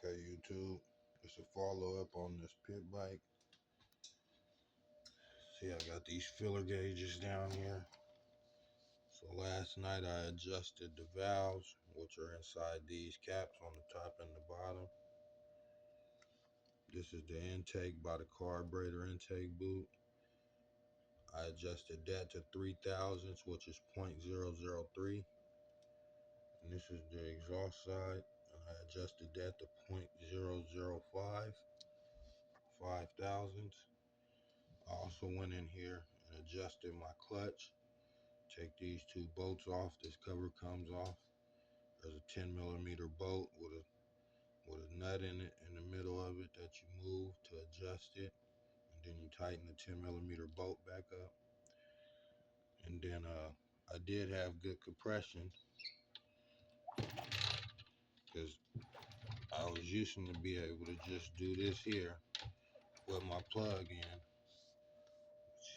Okay, YouTube, it's a follow up on this pit bike. See, I got these filler gauges down here. So last night I adjusted the valves, which are inside these caps on the top and the bottom. This is the intake by the carburetor intake boot. I adjusted that to 3000, which is 0.003. And this is the exhaust side. I adjusted that to 0.005, 5000. I also went in here and adjusted my clutch. Take these two bolts off. This cover comes off. There's a 10mm bolt with a nut in it in the middle of it that you move to adjust it, and then you tighten the 10mm bolt back up. And then I did have good compression because I was used to be able to just do this here with my plug in.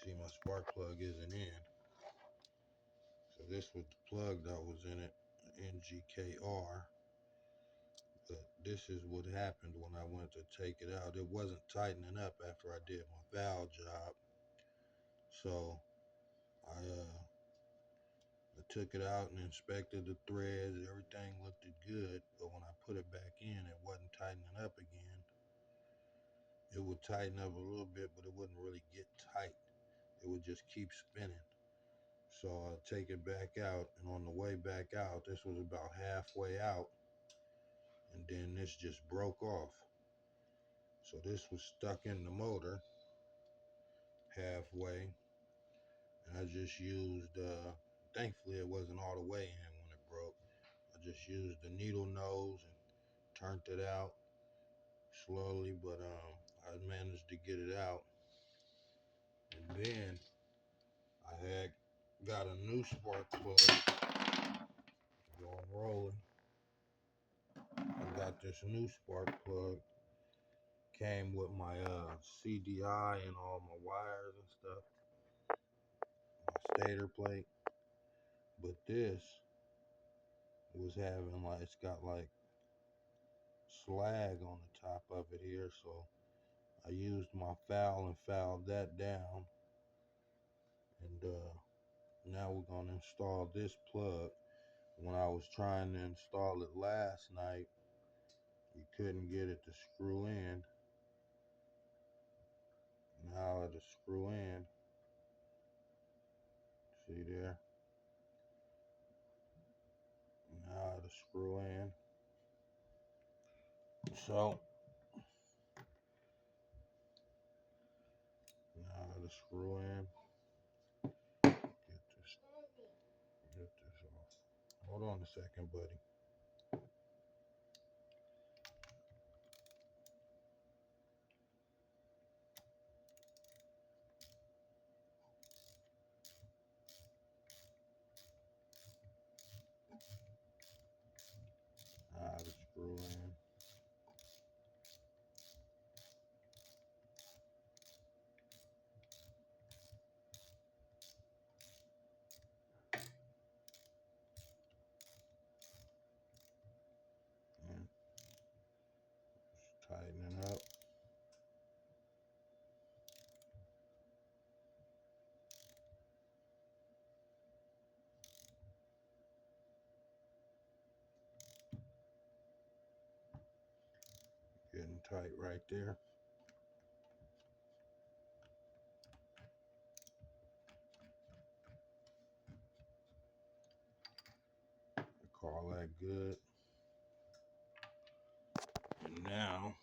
See, my spark plug isn't in. So this was the plug that was in it, NGKR. But this is what happened when I went to take it out. It wasn't tightening up after I did my valve job. So I took it out and inspected the threads. Everything looked good. But when I put it back in, it wasn't tightening up again. It would tighten up a little bit, but it wouldn't really get tight. It would just keep spinning. So I take it back out, and on the way back out, this was about halfway out, and then this just broke off. So this was stuck in the motor halfway, and I just used, thankfully it wasn't all the way in when it broke. I just used the needle nose and turned it out slowly, but I managed to get it out. And then I had got a new spark plug going rolling. I got this new spark plug. Came with my CDI and all my wires and stuff, my stator plate. But this was having like, it's got like slag on the top of it here, so I used my fowel and fouled that down. And now we're gonna install this plug. When I was trying to install it last night, you couldn't get it to screw in. Now it'll screw in. See there? Now it'll screw in. So now it'll screw in. Get this off. Hold on a second, buddy. Now it'll screw in. And just tightening up. Getting tight right there. Call that good. And now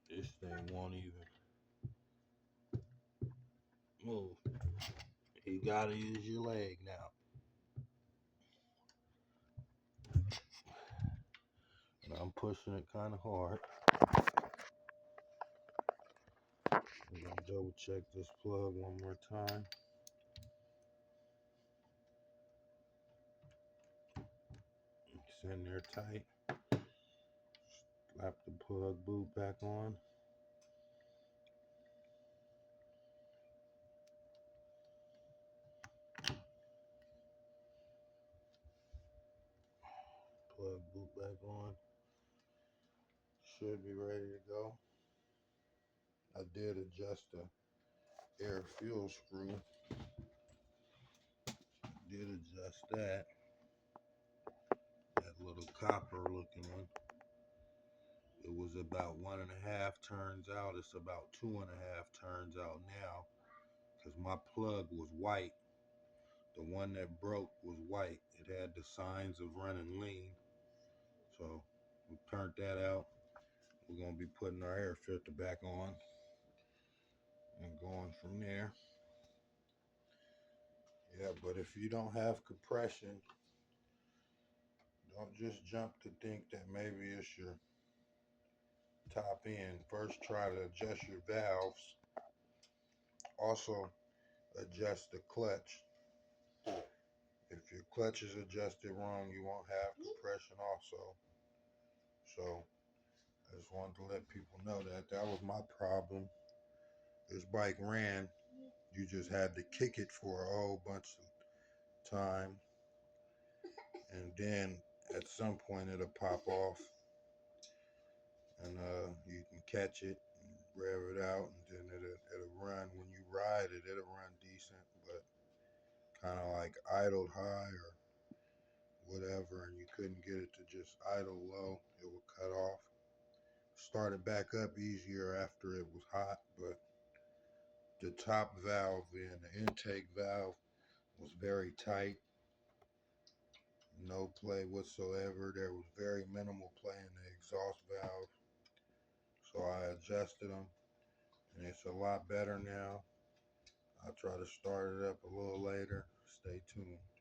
this thing won't even move. You gotta use your leg now. And I'm pushing it kind of hard. I'm gonna double check this plug one more time. It's in there tight. Slap the plug boot back on. plug boot back on. Should be ready to go. I did adjust the air fuel screw. Did adjust that. That little copper looking one. It was about 1.5 turns out. It's about 2.5 turns out now. Because my plug was white. The one that broke was white. It had the signs of running lean. So we turned that out. We're going to be putting our air filter back on and going from there. Yeah, but if you don't have compression, don't just jump to think that maybe it's your top end. First, try to adjust your valves. Also, adjust the clutch. If your clutch is adjusted wrong, you won't have compression also. So, I just wanted to let people know that that was my problem. This bike ran. You just had to kick it for a whole bunch of time. And then at some point it'll pop off. And you can catch it and rev it out, and then it'll run. When you ride it, it'll run decent, but kind of like idled high or whatever, and you couldn't get it to just idle low. It would cut off. Started back up easier after it was hot, but the top valve and the intake valve was very tight. No play whatsoever. There was very minimal play in the exhaust valve. So I adjusted them, and it's a lot better now. I'll try to start it up a little later. Stay tuned.